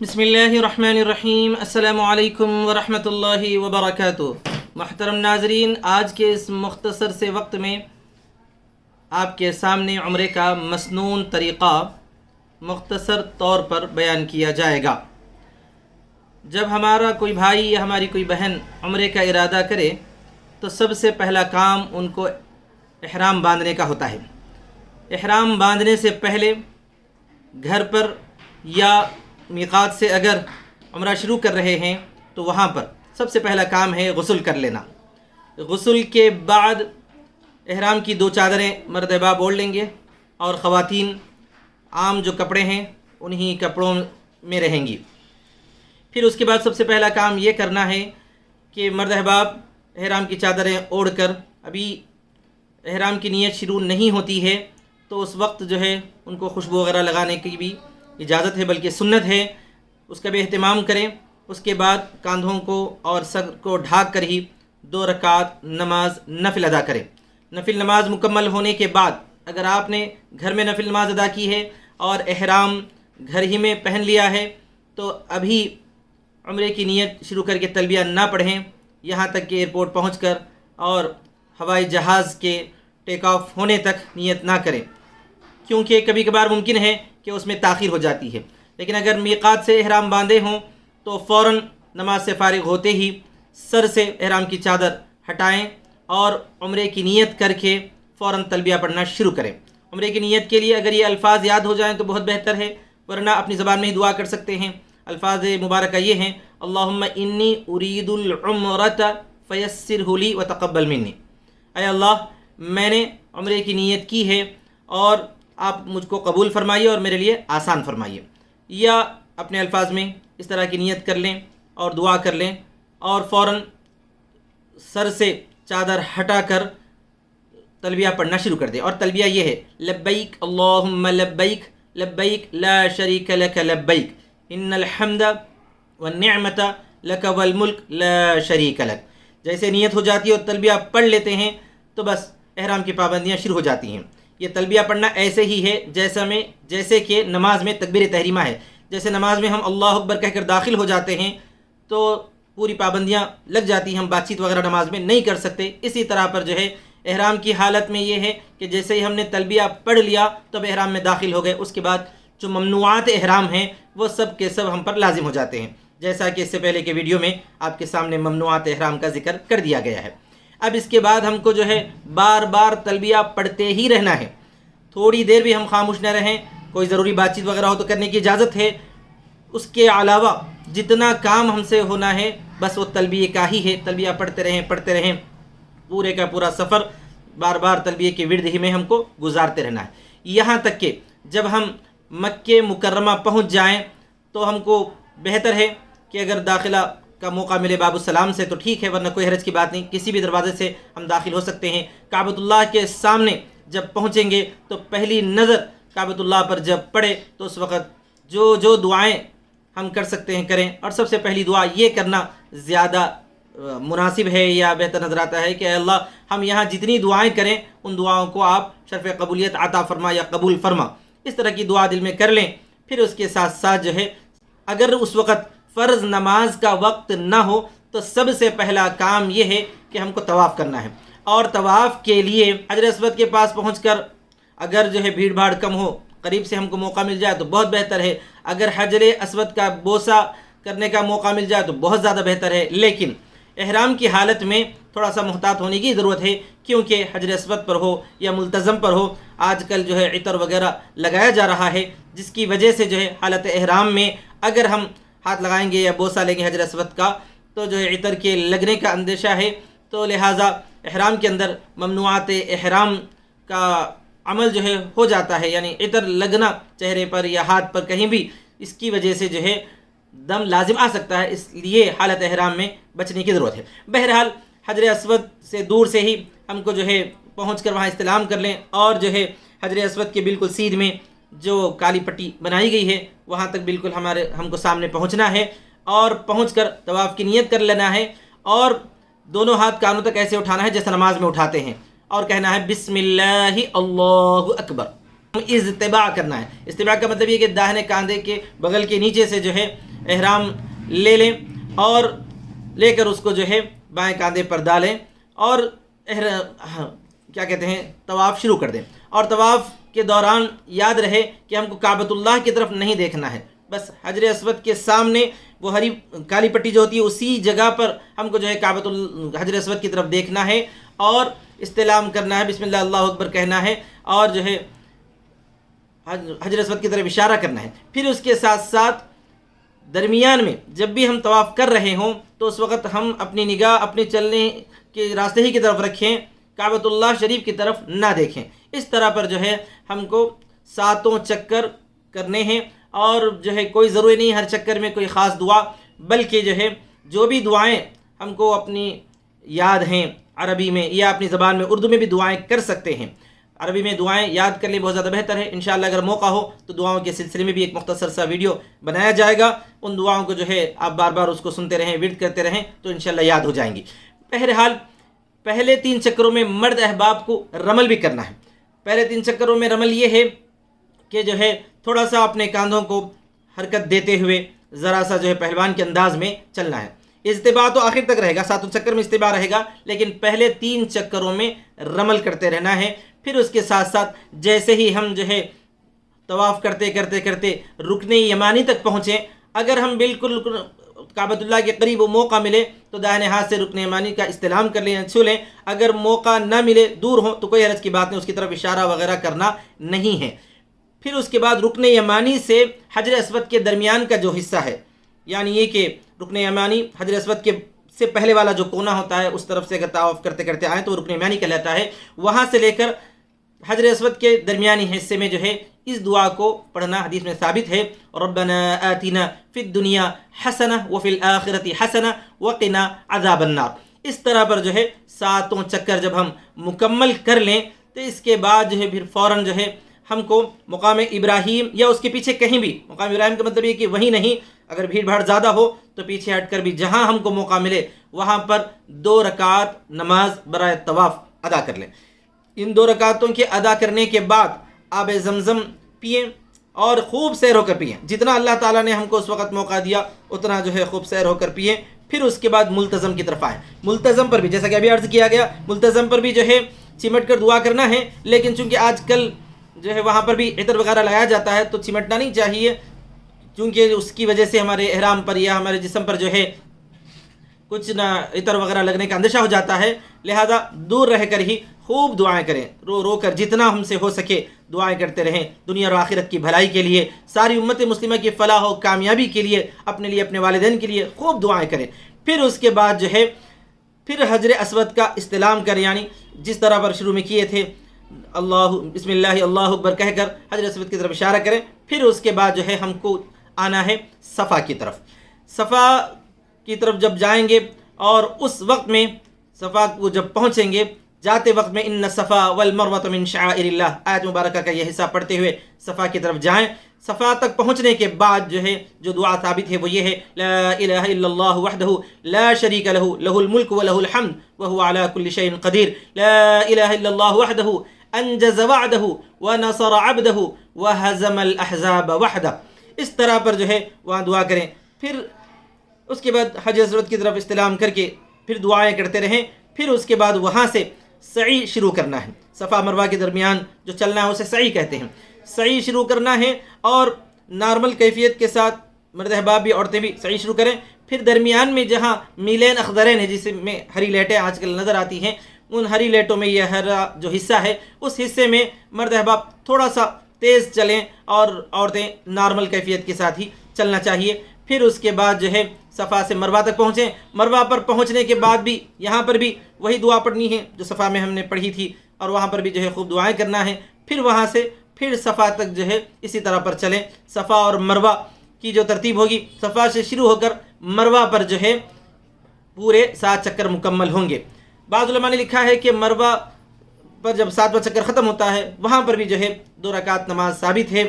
بسم اللہ الرحمن الرحیم۔ السلام علیکم ورحمۃ اللہ وبرکاتہ۔ محترم ناظرین، آج کے اس مختصر سے وقت میں آپ کے سامنے عمرے کا مسنون طریقہ مختصر طور پر بیان کیا جائے گا۔ جب ہمارا کوئی بھائی یا ہماری کوئی بہن عمرے کا ارادہ کرے تو سب سے پہلا کام ان کو احرام باندھنے کا ہوتا ہے۔ احرام باندھنے سے پہلے گھر پر یا میقات سے اگر عمرہ شروع کر رہے ہیں تو وہاں پر سب سے پہلا کام ہے غسل کر لینا۔ غسل کے بعد احرام کی 2 چادریں مرد باپ اوڑھ لیں گے اور خواتین عام جو کپڑے ہیں انہی کپڑوں میں رہیں گی۔ پھر اس کے بعد سب سے پہلا کام یہ کرنا ہے کہ مرد احباب احرام کی چادریں اوڑھ کر، ابھی احرام کی نیت شروع نہیں ہوتی ہے تو اس وقت جو ہے ان کو خوشبو وغیرہ لگانے کی بھی اجازت ہے، بلکہ سنت ہے، اس کا بھی اہتمام کریں۔ اس کے بعد کاندھوں کو اور سر کو ڈھانک کر ہی 2 رکعت نماز نفل ادا کریں۔ نفل نماز مکمل ہونے کے بعد اگر آپ نے گھر میں نفل نماز ادا کی ہے اور احرام گھر ہی میں پہن لیا ہے تو ابھی عمرے کی نیت شروع کر کے تلبیہ نہ پڑھیں یہاں تک کہ ایئرپورٹ پہنچ کر اور ہوائی جہاز کے ٹیک آف ہونے تک نیت نہ کریں، کیونکہ کبھی کبھار ممکن ہے کہ اس میں تاخیر ہو جاتی ہے۔ لیکن اگر میقات سے احرام باندھے ہوں تو فوراً نماز سے فارغ ہوتے ہی سر سے احرام کی چادر ہٹائیں اور عمرے کی نیت کر کے فوراً تلبیہ پڑھنا شروع کریں۔ عمرے کی نیت کے لیے اگر یہ الفاظ یاد ہو جائیں تو بہت بہتر ہے، ورنہ اپنی زبان میں ہی دعا کر سکتے ہیں۔ الفاظ مبارکہ یہ ہیں: اللہم انی ارید العمرۃ فیسرہ لی وتقبل منی۔ اے اللہ، میں نے عمرے کی نیت کی ہے اور آپ مجھ کو قبول فرمائیے اور میرے لیے آسان فرمائیے۔ یا اپنے الفاظ میں اس طرح کی نیت کر لیں اور دعا کر لیں اور فوراً سر سے چادر ہٹا کر تلبیہ پڑھنا شروع کر دیں۔ اور تلبیہ یہ ہے: لبیک اللہم لبیک لبیک لا شریک لک لبیک ان الحمد والنعمت لک والملک لا شریک لک۔ جیسے نیت ہو جاتی ہے اور تلبیہ پڑھ لیتے ہیں تو بس احرام کی پابندیاں شروع ہو جاتی ہیں۔ یہ تلبیہ پڑھنا ایسے ہی ہے جیسے کہ نماز میں تکبیر تحریمہ ہے۔ جیسے نماز میں ہم اللہ اکبر کہہ کر داخل ہو جاتے ہیں تو پوری پابندیاں لگ جاتی ہیں، ہم بات چیت وغیرہ نماز میں نہیں کر سکتے، اسی طرح پر جو ہے احرام کی حالت میں یہ ہے کہ جیسے ہی ہم نے تلبیہ پڑھ لیا تو اب احرام میں داخل ہو گئے۔ اس کے بعد جو ممنوعات احرام ہیں وہ سب کے سب ہم پر لازم ہو جاتے ہیں، جیسا کہ اس سے پہلے کے ویڈیو میں آپ کے سامنے ممنوعات احرام کا ذکر کر دیا گیا ہے۔ اب اس کے بعد ہم کو جو ہے بار بار تلبیہ پڑھتے ہی رہنا ہے، تھوڑی دیر بھی ہم خاموش نہ رہیں۔ کوئی ضروری بات چیت وغیرہ ہو تو کرنے کی اجازت ہے، اس کے علاوہ جتنا کام ہم سے ہونا ہے بس وہ تلبیہ کا ہی ہے۔ تلبیہ پڑھتے رہیں، پورے کا پورا سفر بار بار تلبیہ کے ورد ہی میں ہم کو گزارتے رہنا ہے، یہاں تک کہ جب ہم مکہ مکرمہ پہنچ جائیں تو ہم کو بہتر ہے کہ اگر داخلہ کا موقع ملے باب السلام سے تو ٹھیک ہے، ورنہ کوئی حرج کی بات نہیں، کسی بھی دروازے سے ہم داخل ہو سکتے ہیں۔ کعبۃ اللہ کے سامنے جب پہنچیں گے تو پہلی نظر کعبۃ اللہ پر جب پڑے تو اس وقت جو دعائیں ہم کر سکتے ہیں کریں، اور سب سے پہلی دعا یہ کرنا زیادہ مناسب ہے یا بہتر نظر آتا ہے کہ اے اللہ، ہم یہاں جتنی دعائیں کریں ان دعاؤں کو آپ شرف قبولیت عطا فرما یا قبول فرما، اس طرح کی دعا دل میں کر لیں۔ پھر اس کے ساتھ ساتھ جو ہے اگر اس وقت فرض نماز کا وقت نہ ہو تو سب سے پہلا کام یہ ہے کہ ہم کو طواف کرنا ہے، اور طواف کے لیے حجر اسود کے پاس پہنچ کر اگر جو ہے بھیڑ بھاڑ کم ہو، قریب سے ہم کو موقع مل جائے تو بہت بہتر ہے، اگر حجر اسود کا بوسہ کرنے کا موقع مل جائے تو بہت زیادہ بہتر ہے۔ لیکن احرام کی حالت میں تھوڑا سا محتاط ہونے کی ضرورت ہے، کیونکہ حجر اسود پر ہو یا ملتزم پر ہو آج کل جو ہے عطر وغیرہ لگایا جا رہا ہے، جس کی وجہ سے جو ہے حالت احرام میں اگر ہم ہاتھ لگائیں گے یا بوسہ لیں گے حجر اسود کا تو جو ہے عطر کے لگنے کا اندیشہ ہے، تو لہٰذا احرام کے اندر ممنوعات احرام کا عمل جو ہے ہو جاتا ہے، یعنی عطر لگنا چہرے پر یا ہاتھ پر کہیں بھی، اس کی وجہ سے جو ہے دم لازم آ سکتا ہے، اس لیے حالت احرام میں بچنے کی ضرورت ہے۔ بہرحال حجر اسود سے دور سے ہی ہم کو جو ہے پہنچ کر وہاں استلام کر لیں، اور جو ہے حجر اسود کے بالکل سیدھ میں جو کالی پٹی بنائی گئی ہے وہاں تک بالکل ہم کو سامنے پہنچنا ہے، اور پہنچ کر طواف کی نیت کر لینا ہے، اور دونوں ہاتھ کانوں تک ایسے اٹھانا ہے جیسا نماز میں اٹھاتے ہیں، اور کہنا ہے بسم اللہ اللہ اکبر۔ استباع کرنا ہے۔ استباع کا مطلب یہ کہ داہنے کاندھے کے بغل کے نیچے سے جو ہے احرام لے لیں اور لے کر اس کو جو ہے بائیں کاندھے پر ڈالیں اور کیا کہتے ہیں طواف شروع کر دیں. اور طواف کے دوران یاد رہے کہ ہم کو کعبۃ اللہ کی طرف نہیں دیکھنا ہے، بس حجر اسود کے سامنے وہ ہری کالی پٹی جو ہوتی ہے اسی جگہ پر ہم کو جو ہے حجر اسود کی طرف دیکھنا ہے اور استلام کرنا ہے، بسم اللہ اللہ اکبر کہنا ہے اور جو ہے حجر اسود کی طرف اشارہ کرنا ہے. پھر اس کے ساتھ ساتھ درمیان میں جب بھی ہم طواف کر رہے ہوں تو اس وقت ہم اپنی نگاہ اپنے چلنے کے راستے ہی کی طرف رکھیں، کعبۃ اللہ شریف کی طرف نہ دیکھیں. اس طرح پر جو ہے ہم کو 7 چکر کرنے ہیں اور جو ہے کوئی ضروری نہیں ہر چکر میں کوئی خاص دعا، بلکہ جو ہے جو بھی دعائیں ہم کو اپنی یاد ہیں عربی میں یا اپنی زبان میں اردو میں بھی دعائیں کر سکتے ہیں. عربی میں دعائیں یاد کر لیں، بہت زیادہ بہتر ہے. انشاءاللہ اگر موقع ہو تو دعاؤں کے سلسلے میں بھی ایک مختصر سا ویڈیو بنایا جائے گا. ان دعاؤں کو جو ہے آپ بار بار اس کو سنتے رہیں، ورد کرتے رہیں تو انشاءاللہ یاد ہو جائیں گی. بہرحال پہلے 3 چکروں میں مرد احباب کو رمل بھی کرنا ہے. پہلے 3 چکروں میں رمل یہ ہے کہ جو ہے تھوڑا سا اپنے کاندھوں کو حرکت دیتے ہوئے ذرا سا جو ہے پہلوان کے انداز میں چلنا ہے. استباع تو آخر تک رہے گا، 7 چکر میں استباع رہے گا، لیکن پہلے 3 چکروں میں رمل کرتے رہنا ہے. پھر اس کے ساتھ ساتھ جیسے ہی ہم جو ہے طواف کرتے کرتے کرتے رکن یمانی تک پہنچیں، اگر ہم بالکل کعبۃ اللہ کے قریب وہ موقع ملے تو دائیں ہاتھ سے رکن یمانی کا استلام کر لیں، چھو لیں. اگر موقع نہ ملے، دور ہو تو کوئی حرج کی بات نہیں، اس کی طرف اشارہ وغیرہ کرنا نہیں ہے. پھر اس کے بعد رکن یمانی سے حجر اسود کے درمیان کا جو حصہ ہے، یعنی یہ کہ رکن یمانی حجر اسود کے سے پہلے والا جو کونا ہوتا ہے اس طرف سے اگر طواف کرتے کرتے آئیں تو وہ رکن یمانی کہلاتا ہے. وہاں سے لے کر حجر اسود کے درمیانی حصے میں جو ہے اس دعا کو پڑھنا حدیث میں ثابت ہے، ربنا آتنا فی الدنیا حسنہ وفی الآخرۃ حسنہ وقنا عذاب النار. اس طرح پر جو ہے 7 چکر جب ہم مکمل کر لیں تو اس کے بعد جو ہے پھر فوراً جو ہے ہم کو مقام ابراہیم یا اس کے پیچھے کہیں بھی، مقام ابراہیم کا مطلب یہ کہ وہیں نہیں، اگر بھیڑ بھاڑ زیادہ ہو تو پیچھے ہٹ کر بھی جہاں ہم کو موقع ملے وہاں پر 2 رکعت نماز برائے طواف ادا کر لیں. ان 2 رکعتوں کے ادا کرنے کے بعد آب زمزم پئیں اور خوب سیر ہو کر پئیں. جتنا اللہ تعالیٰ نے ہم کو اس وقت موقع دیا اتنا جو ہے خوب سیر ہو کر پئیں. پھر اس کے بعد ملتزم کی طرف آئیں. ملتزم پر بھی جیسا کہ ابھی عرض کیا گیا، ملتزم پر بھی جو ہے چمٹ کر دعا کرنا ہے، لیکن چونکہ آج کل جو ہے وہاں پر بھی عطر وغیرہ لایا جاتا ہے تو چمٹنا نہیں چاہیے، کیونکہ اس کی وجہ سے ہمارے احرام پر یا ہمارے جسم پر جو ہے کچھ نہ عطر وغیرہ لگنے کا اندیشہ ہو جاتا ہے. لہذا دور رہ کر ہی خوب دعائیں کریں، رو رو کر جتنا ہم سے ہو سکے دعائیں کرتے رہیں، دنیا اور آخرت کی بھلائی کے لیے، ساری امت مسلمہ کی فلاح و کامیابی کے لیے، اپنے لیے اپنے والدین کے لیے خوب دعائیں کریں. پھر اس کے بعد جو ہے پھر حجر اسود کا استلام کریں، یعنی جس طرح پر شروع میں کیے تھے اللہ بسم اللہ اللہ اکبر کہہ کر حجر اسود کی طرف اشارہ کریں. پھر اس کے بعد جو ہے ہم کو آنا ہے صفا کی طرف. صفا کی طرف جب جائیں گے اور اس وقت میں صفا کو جب پہنچیں گے، جاتے وقت میں ان الصفا والمروۃ من شعائر اللہ آیت مبارکہ کا یہ حصہ پڑھتے ہوئے صفا کی طرف جائیں. صفا تک پہنچنے کے بعد جو ہے جو دعا ثابت ہے وہ یہ ہے، لا الہ الا اللہ وحدہ لا شریک لہ لہ الملک ولہ الحمد وہو علی کل شیء قدیر، لا الہ الا اللہ وحدہ انجز وعدہ ونصر عبدہ وہزم الاحزاب وحدہ. اس طرح پر جو ہے وہاں دعا کریں. پھر اس کے بعد حجر اسود کی طرف استلام کر کے پھر دعائیں کرتے رہیں. پھر اس کے بعد وہاں سے سعی شروع کرنا ہے. صفا مروہ کے درمیان جو چلنا ہے اسے سعی کہتے ہیں. سعی شروع کرنا ہے اور نارمل کیفیت کے ساتھ مرد احباب بھی عورتیں بھی سعی شروع کریں. پھر درمیان میں جہاں میلین اخضرین ہیں، جس میں ہری لیٹیں آج کل نظر آتی ہیں، ان ہری لیٹوں میں یہ ہرا جو حصہ ہے اس حصے میں مرد احباب تھوڑا سا تیز چلیں اور عورتیں نارمل کیفیت کے ساتھ ہی چلنا چاہیے. پھر اس کے بعد جو ہے صفا سے مروہ تک پہنچیں. مروہ پر پہنچنے کے بعد بھی یہاں پر بھی وہی دعا پڑھنی ہے جو صفا میں ہم نے پڑھی تھی، اور وہاں پر بھی جو ہے خوب دعائیں کرنا ہے. پھر وہاں سے پھر صفا تک جو ہے اسی طرح پر چلیں. صفا اور مروہ کی جو ترتیب ہوگی، صفا سے شروع ہو کر مروہ پر جو ہے پورے 7 چکر مکمل ہوں گے. بعض علماء نے لکھا ہے کہ مروہ پر جب 7واں چکر ختم ہوتا ہے وہاں پر بھی جو ہے 2 رکعت نماز ثابت ہے.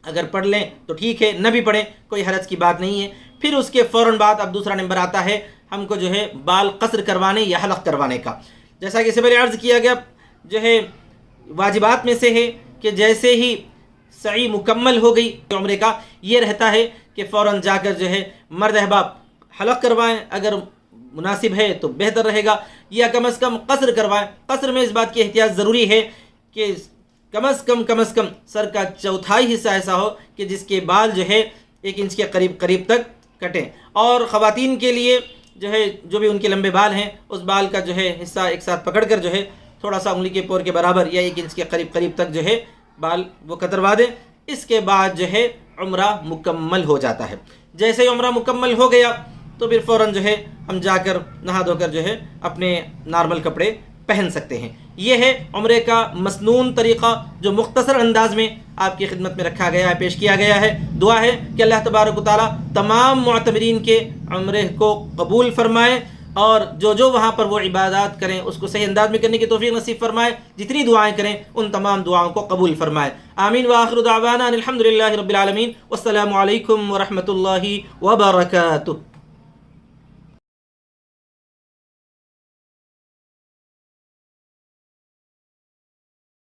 اگر پڑھ لیں تو ٹھیک ہے، نہ بھی پڑھیں کوئی حرج کی بات نہیں ہے. پھر اس کے فوراً بعد اب دوسرا نمبر آتا ہے ہم کو جو ہے بال قصر کروانے یا حلق کروانے کا. جیسا کہ اس سے پہلے عرض کیا گیا جو ہے واجبات میں سے ہے کہ جیسے ہی سعی مکمل ہو گئی عمرے کا، یہ رہتا ہے کہ فوراً جا کر جو ہے مرد احباب حلق کروائیں، اگر مناسب ہے تو بہتر رہے گا، یا کم از کم قصر کروائیں۔ قصر میں اس بات کی احتیاط ضروری ہے کہ کم از کم سر کا چوتھائی حصہ ایسا ہو کہ جس کے بال جو ہے 1 انچ کے قریب تک کٹیں، اور خواتین کے لیے جو ہے جو بھی ان کے لمبے بال ہیں اس بال کا جو ہے حصہ ایک ساتھ پکڑ کر جو ہے تھوڑا سا انگلی کے پور کے برابر یا 1 انچ کے قریب تک جو ہے بال وہ کتروا دیں۔ اس کے بعد جو ہے عمرہ مکمل ہو جاتا ہے۔ جیسے ہی عمرہ مکمل ہو گیا تو پھر فوراً جو ہے ہم جا کر نہا دھو کر جو ہے اپنے نارمل کپڑے پہن سکتے ہیں۔ یہ ہے عمرے کا مسنون طریقہ جو مختصر انداز میں آپ کی خدمت میں رکھا گیا ہے، پیش کیا گیا ہے۔ دعا ہے کہ اللہ تبارک و تعالیٰ تمام معتمرین کے عمرے کو قبول فرمائے، اور جو وہاں پر وہ عبادات کریں اس کو صحیح انداز میں کرنے کی توفیق نصیب فرمائے، جتنی دعائیں کریں ان تمام دعاؤں کو قبول فرمائے۔ آمین وآخر دعوانا الحمدللہ رب العالمین، والسلام علیکم ورحمۃ اللہ وبرکاتہ۔